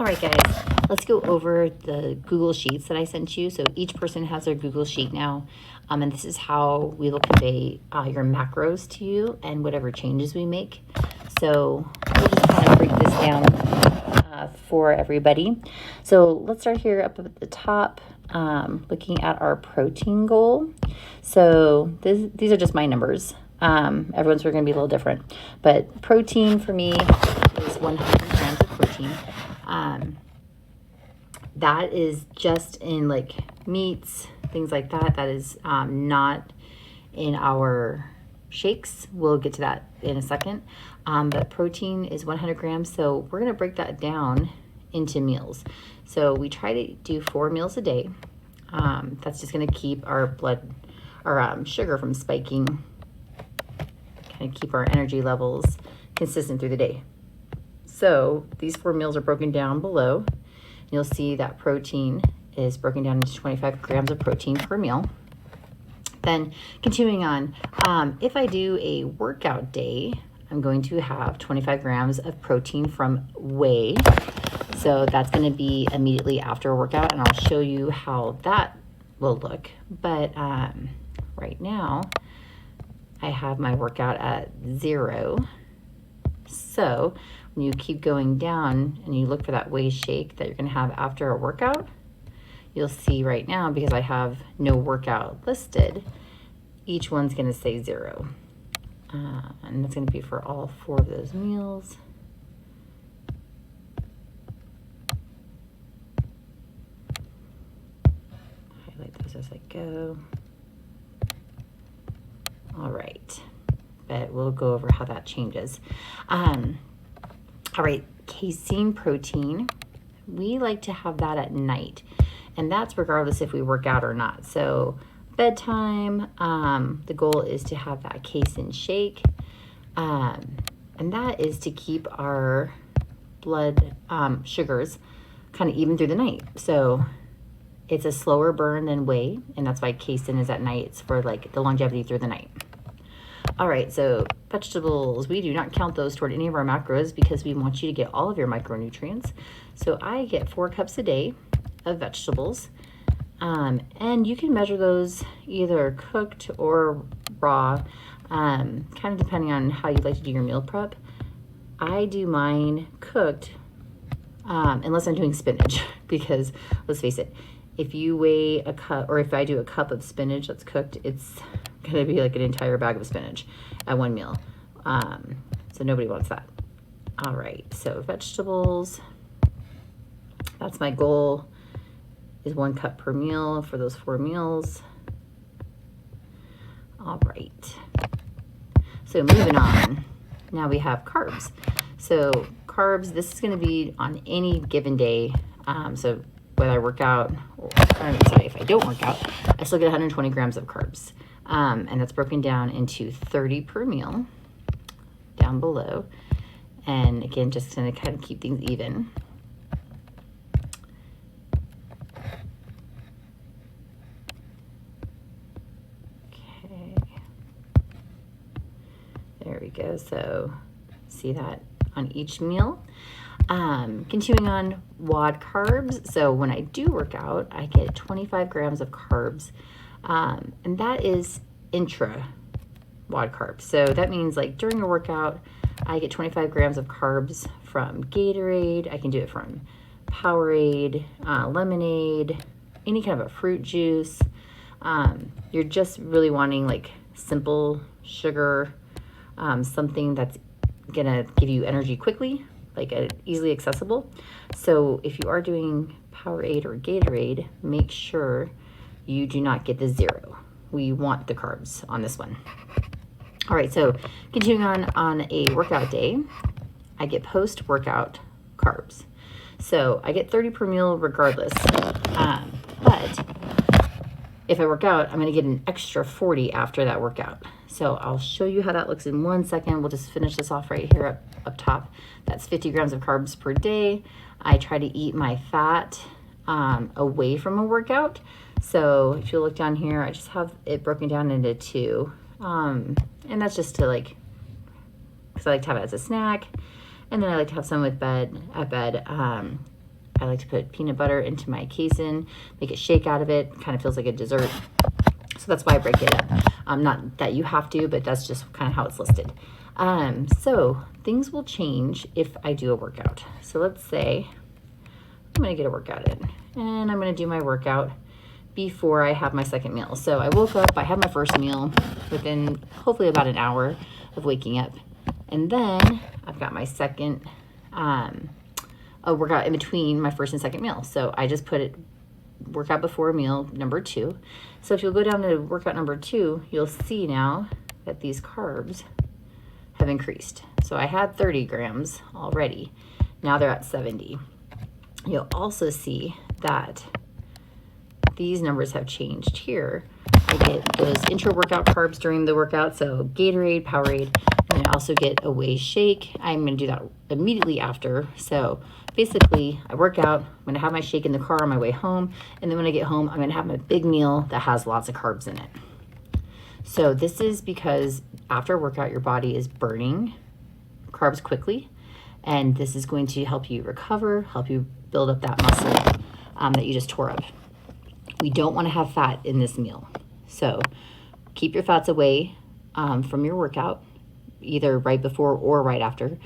All right, guys, let's go over the Google Sheets that I sent you. So each person has their Google Sheet now, and this is how we will convey your macros to you and whatever changes we make. So we'll just kind of break this down for everybody. So let's start here up at the top, looking at our protein goal. So these are just my numbers. Everyone's going to be a little different, but protein for me is 100 grams of protein. That is just in like meats, things like that. That is not in our shakes. We'll get to that in a second. But protein is 100 grams. So we're going to break that down into meals. So we try to do 4 meals a day. That's just going to keep our blood, our sugar from spiking, kind of keep our energy levels consistent through the day. So these 4 meals are broken down below. You'll see that protein is broken down into 25 grams of protein per meal. Then continuing on, if I do a workout day, I'm going to have 25 grams of protein from whey. So that's going to be immediately after a workout, and I'll show you how that will look. But right now, I have my workout at 0. So when you keep going down and you look for that whey shake that you're going to have after a workout, you'll see right now, because I have no workout listed, each one's going to say 0. And that's going to be for all 4 of those meals. Highlight those as I go. All right, but we'll go over how that changes. All right, casein protein, we like to have that at night, and that's regardless if we work out or not. So bedtime, the goal is to have that casein shake, and that is to keep our blood sugars kind of even through the night. So it's a slower burn than whey, and that's why casein is at night. It's for like the longevity through the night. All right, so vegetables, we do not count those toward any of our macros because we want you to get all of your micronutrients. So I get 4 cups a day of vegetables, and you can measure those either cooked or raw, kind of depending on how you like to do your meal prep. I do mine cooked, unless I'm doing spinach, because let's face it, if you weigh a cup, or if I do a cup of spinach that's cooked, it's going to be like an entire bag of spinach at one meal. So nobody wants that. All right, so vegetables, that's my goal, is 1 cup per meal for those 4 meals. All right, so moving on, now we have carbs. So carbs, this is going to be on any given day. So whether I work out, or sorry, if I don't work out, I still get 120 grams of carbs. And that's broken down into 30 per meal down below. And again, just to kind of keep things even. Okay. There we go. So see that on each meal. Continuing on, WOD carbs. So when I do work out, I get 25 grams of carbs. And that is intra WOD carbs. So that means like during a workout, I get 25 grams of carbs from Gatorade. I can do it from Powerade, lemonade, any kind of a fruit juice. You're just really wanting like simple sugar, something that's gonna give you energy quickly, like easily accessible. So if you are doing Powerade or Gatorade, make sure you do not get the 0. We want the carbs on this one. All right, so continuing on a workout day, I get post-workout carbs. So I get 30 per meal regardless. But if I work out, I'm gonna get an extra 40 after that workout. So I'll show you how that looks in 1 second. We'll just finish this off right here up top. That's 50 grams of carbs per day. I try to eat my fat away from a workout. So if you look down here, I just have it broken down into 2. And that's just to like, because I like to have it as a snack. And then I like to have some at bed. I like to put peanut butter into my casein, make a shake out of it. Kind of feels like a dessert. So that's why I break it up. Not that you have to, but that's just kind of how it's listed. So things will change if I do a workout. So let's say I'm going to get a workout in, and I'm going to do my workout before I have my second meal. So I woke up, I had my first meal within hopefully about an hour of waking up. And then I've got my second a workout in between my first and second meal. So I just put it workout before meal number 2. So if you'll go down to workout number 2, you'll see now that these carbs have increased. So I had 30 grams already. Now they're at 70. You'll also see that these numbers have changed here. I get those intra-workout carbs during the workout, so Gatorade, Powerade, and I also get a whey shake. I'm going to do that immediately after. So basically, I work out, I'm going to have my shake in the car on my way home, and then when I get home, I'm going to have my big meal that has lots of carbs in it. So this is because after a workout, your body is burning carbs quickly, and this is going to help you recover, help you build up that muscle that you just tore up. We don't want to have fat in this meal. So keep your fats away from your workout, either right before or right after.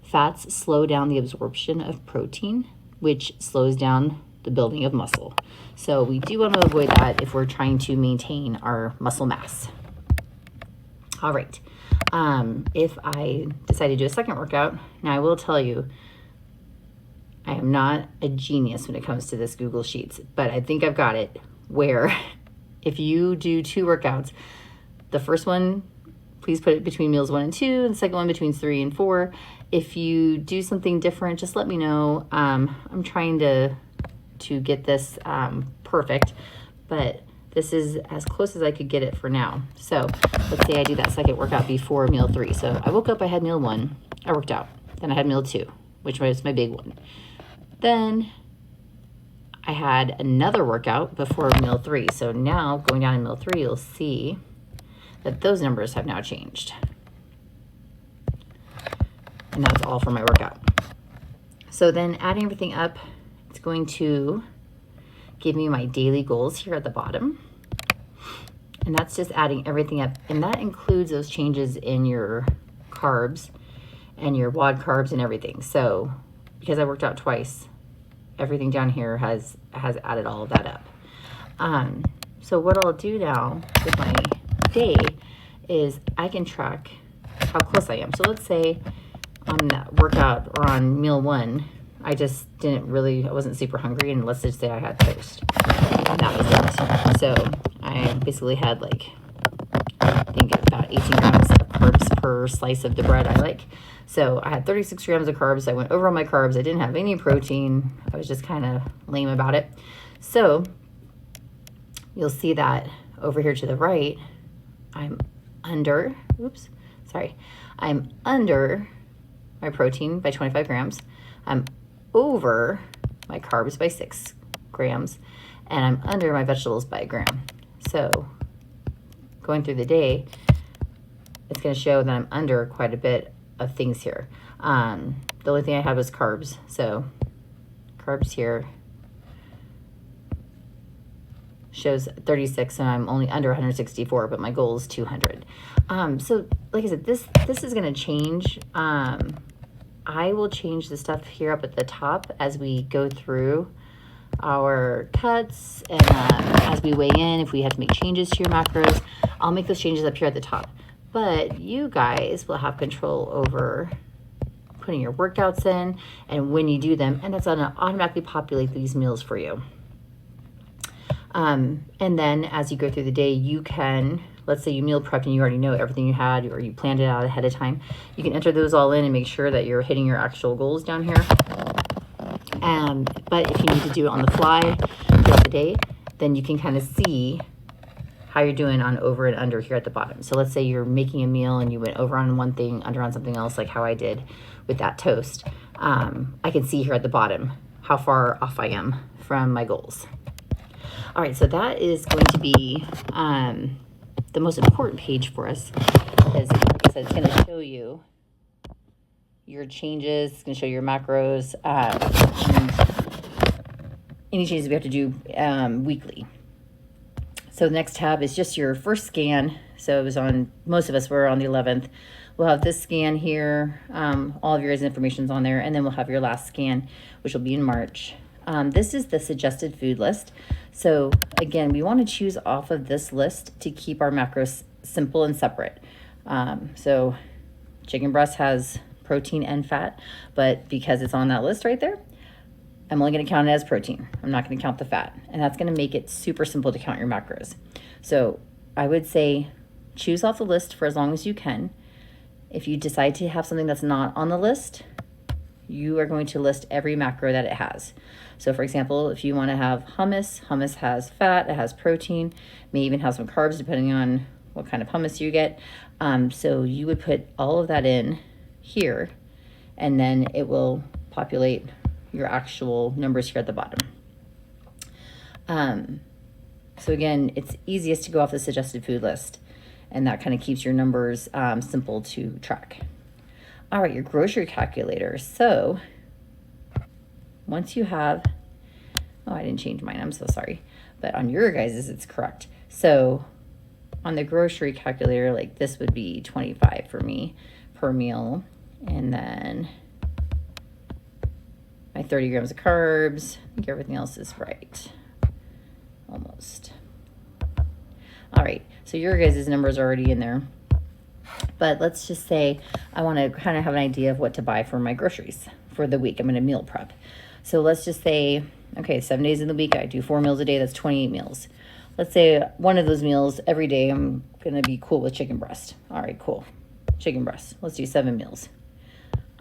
Fats slow down the absorption of protein, which slows down the building of muscle. So we do want to avoid that if we're trying to maintain our muscle mass. All right. If I decide to do a second workout, now I will tell you, I am not a genius when it comes to this Google Sheets, but I think I've got it where if you do 2 workouts, the first one, please put it between meals 1 and 2, and the second one between 3 and 4. If you do something different, just let me know. I'm trying to get this perfect, but this is as close as I could get it for now. So let's say I do that second workout before meal 3. So I woke up, I had meal 1, I worked out. Then I had meal 2, which was my big one. Then I had another workout before meal 3. So now going down in meal 3, you'll see that those numbers have now changed. And that's all for my workout. So then adding everything up, it's going to give me my daily goals here at the bottom. And that's just adding everything up. And that includes those changes in your carbs and your WOD carbs and everything. So because I worked out twice, everything down here has added all of that up. So what I'll do now with my day is I can track how close I am. So let's say on that workout or on meal 1, I wasn't super hungry, and let's just say I had toast. And that was it. So I basically had I think about 18 grams of carbs per slice of the bread I like. So I had 36 grams of carbs. I went over on my carbs. I didn't have any protein. I was just kind of lame about it. So you'll see that over here to the right, I'm under my protein by 25 grams. I'm over my carbs by 6 grams, and I'm under my vegetables by 1 gram. So going through the day, it's going to show that I'm under quite a bit of things here. The only thing I had was carbs. So carbs here shows 36, and I'm only under 164, but my goal is 200. So like I said, this is going to change. I will change the stuff here up at the top as we go through our cuts, and as we weigh in, if we have to make changes to your macros, I'll make those changes up here at the top. But you guys will have control over putting your workouts in and when you do them, and that's going to automatically populate these meals for you. And then as you go through the day, you can, let's say you meal prepped and you already know everything you had, or you planned it out ahead of time, you can enter those all in and make sure that you're hitting your actual goals down here. But if you need to do it on the fly throughout the day, then you can kind of see how you're doing on over and under here at the bottom. So let's say you're making a meal and you went over on one thing, under on something else, like how I did with that toast. I can see here at the bottom how far off I am from my goals. All right, so that is going to be the most important page for us, because like I said, it's going to show you your changes, it's going to show your macros, and any changes we have to do weekly. So the next tab is just your first scan. So it was on, most of us were on the 11th. We'll have this scan here. All of your guys' information's on there. And then we'll have your last scan, which will be in March. This is the suggested food list. So again, we want to choose off of this list to keep our macros simple and separate. So chicken breast has protein and fat, but because it's on that list right there, I'm only going to count it as protein. I'm not going to count the fat. And that's going to make it super simple to count your macros. So I would say choose off the list for as long as you can. If you decide to have something that's not on the list, you are going to list every macro that it has. So for example, if you want to have hummus, hummus has fat, it has protein, may even have some carbs depending on what kind of hummus you get. So you would put all of that in here, and then it will populate your actual numbers here at the bottom. So again, it's easiest to go off the suggested food list, and that kind of keeps your numbers simple to track. All right, your grocery calculator. So once you have, oh, I didn't change mine, I'm so sorry. But on your guys's, it's correct. So on the grocery calculator, like this would be 25 for me per meal. And then my 30 grams of carbs. I think everything else is right. Almost. All right, so your guys' numbers are already in there. But let's just say I want to kind of have an idea of what to buy for my groceries for the week. I'm going to meal prep. So let's just say, okay, 7 days in the week, I do 4 meals a day. That's 28 meals. Let's say one of those meals every day, I'm going to be cool with chicken breast. All right, cool. Chicken breast. Let's do 7 meals.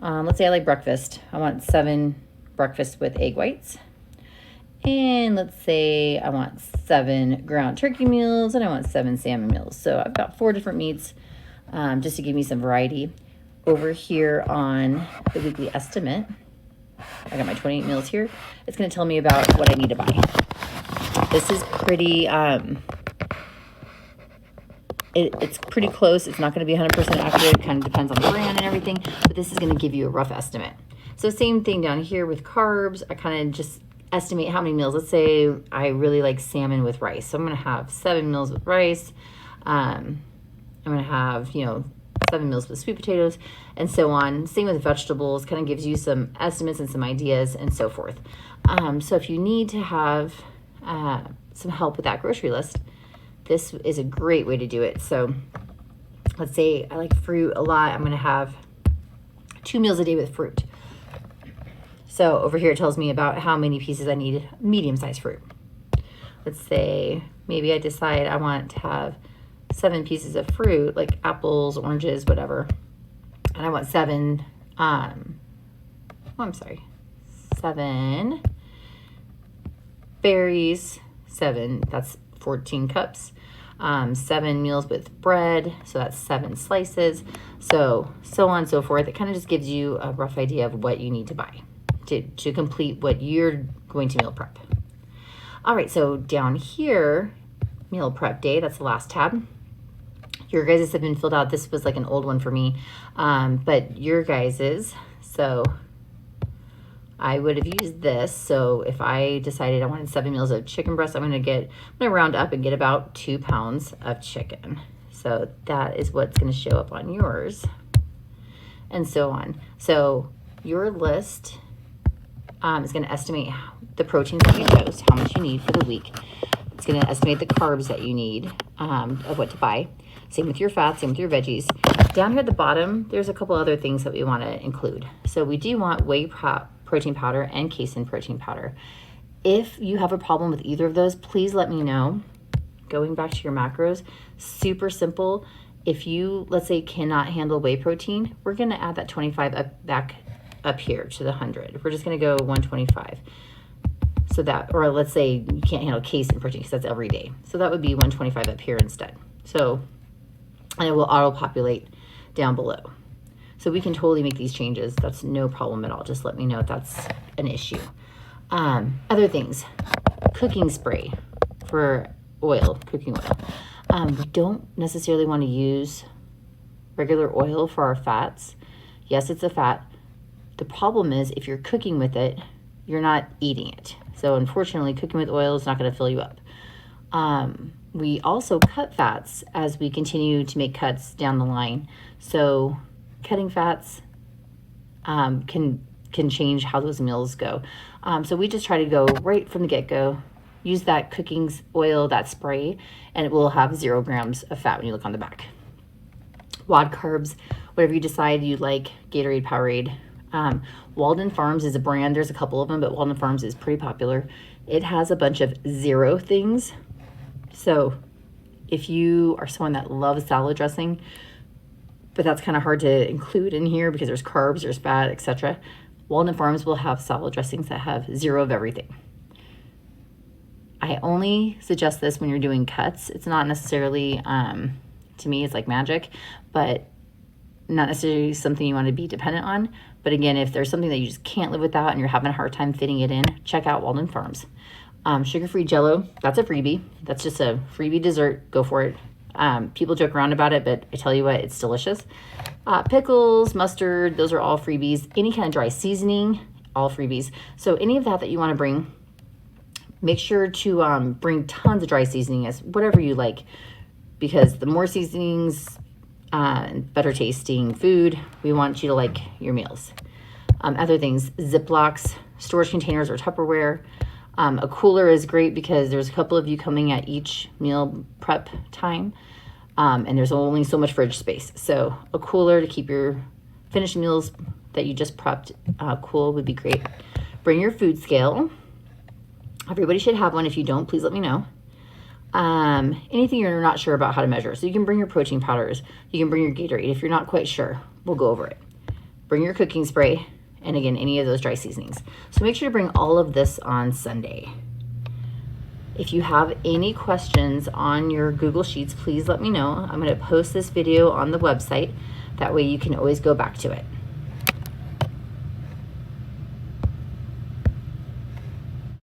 Let's say I like breakfast. I want 7 breakfasts with egg whites. And let's say I want 7 ground turkey meals and I want 7 salmon meals. So I've got 4 different meats just to give me some variety. Over here on the weekly estimate, I got my 28 meals here. It's going to tell me about what I need to buy. This is pretty, it's pretty close. It's not going to be 100% accurate. It kind of depends on the brand and everything, but this is going to give you a rough estimate. So same thing down here with carbs. I kind of just estimate how many meals. Let's say I really like salmon with rice. So I'm going to have 7 meals with rice. I'm going to have, 7 meals with sweet potatoes and so on. Same with vegetables, kind of gives you some estimates and some ideas and so forth. So if you need to have some help with that grocery list, this is a great way to do it. So let's say I like fruit a lot. I'm going to have 2 meals a day with fruit. So over here it tells me about how many pieces I need medium-sized fruit. Let's say maybe I decide I want to have 7 pieces of fruit, like apples, oranges, whatever. And I want 7, 7 berries, 7, that's 14 cups. 7 meals with bread, so that's 7 slices. So on and so forth. It kind of just gives you a rough idea of what you need to buy to complete what you're going to meal prep. All right, so down here, meal prep day, that's the last tab. Your guys's have been filled out. This was like an old one for me, but your guys's, so I would have used this. So if I decided I wanted 7 meals of chicken breast, I'm gonna round up and get about 2 pounds of chicken. So that is what's gonna show up on yours, and so on. So your list is gonna estimate the proteins that you chose, how much you need for the week. It's gonna estimate the carbs that you need of what to buy. Same with your fats, same with your veggies. Down here at the bottom, there's a couple other things that we want to include. So we do want whey protein powder and casein protein powder. If you have a problem with either of those, please let me know. Going back to your macros, super simple. If you, let's say, cannot handle whey protein, we're going to add that 25 back up here to the 100. We're just going to go 125. So that, or let's say you can't handle casein protein because that's every day. So that would be 125 up here instead. So, and it will auto-populate down below. So we can totally make these changes. That's no problem at all. Just let me know if that's an issue. Other things, cooking spray for oil, cooking oil. We don't necessarily want to use regular oil for our fats. Yes, it's a fat. The problem is if you're cooking with it, you're not eating it. So unfortunately, cooking with oil is not going to fill you up. We also cut fats as we continue to make cuts down the line. So cutting fats can change how those meals go. So we just try to go right from the get-go, use that cooking oil, that spray, and it will have 0 grams of fat when you look on the back. WOD carbs, whatever you decide you like, Gatorade, Powerade. Walden Farms is a brand. There's a couple of them, but Walden Farms is pretty popular. It has a bunch of 0 things. So if you are someone that loves salad dressing, but that's kind of hard to include in here because there's carbs, there's fat, etc., Walden Farms will have salad dressings that have 0 of everything. I only suggest this when you're doing cuts. It's not necessarily, to me, it's like magic, but not necessarily something you want to be dependent on. But again, if there's something that you just can't live without and you're having a hard time fitting it in, check out Walden Farms. Sugar-free Jell-O, that's a freebie. That's just a freebie dessert. Go for it. People joke around about it, but I tell you what, it's delicious. Pickles, mustard, those are all freebies. Any kind of dry seasoning, all freebies. So any of that you want to bring, make sure to bring tons of dry seasoning, as whatever you like, because the more seasonings, better tasting food, we want you to like your meals. Other things, Ziplocs, storage containers, or Tupperware. A cooler is great because there's a couple of you coming at each meal prep time, and there's only so much fridge space. So a cooler to keep your finished meals that you just prepped cool would be great. Bring your food scale. Everybody should have one. If you don't, please let me know. Anything you're not sure about how to measure. So you can bring your protein powders. You can bring your Gatorade. If you're not quite sure, we'll go over it. Bring your cooking spray. And again, any of those dry seasonings. So make sure to bring all of this on Sunday. If you have any questions on your Google Sheets, please let me know. I'm going to post this video on the website. That way you can always go back to it.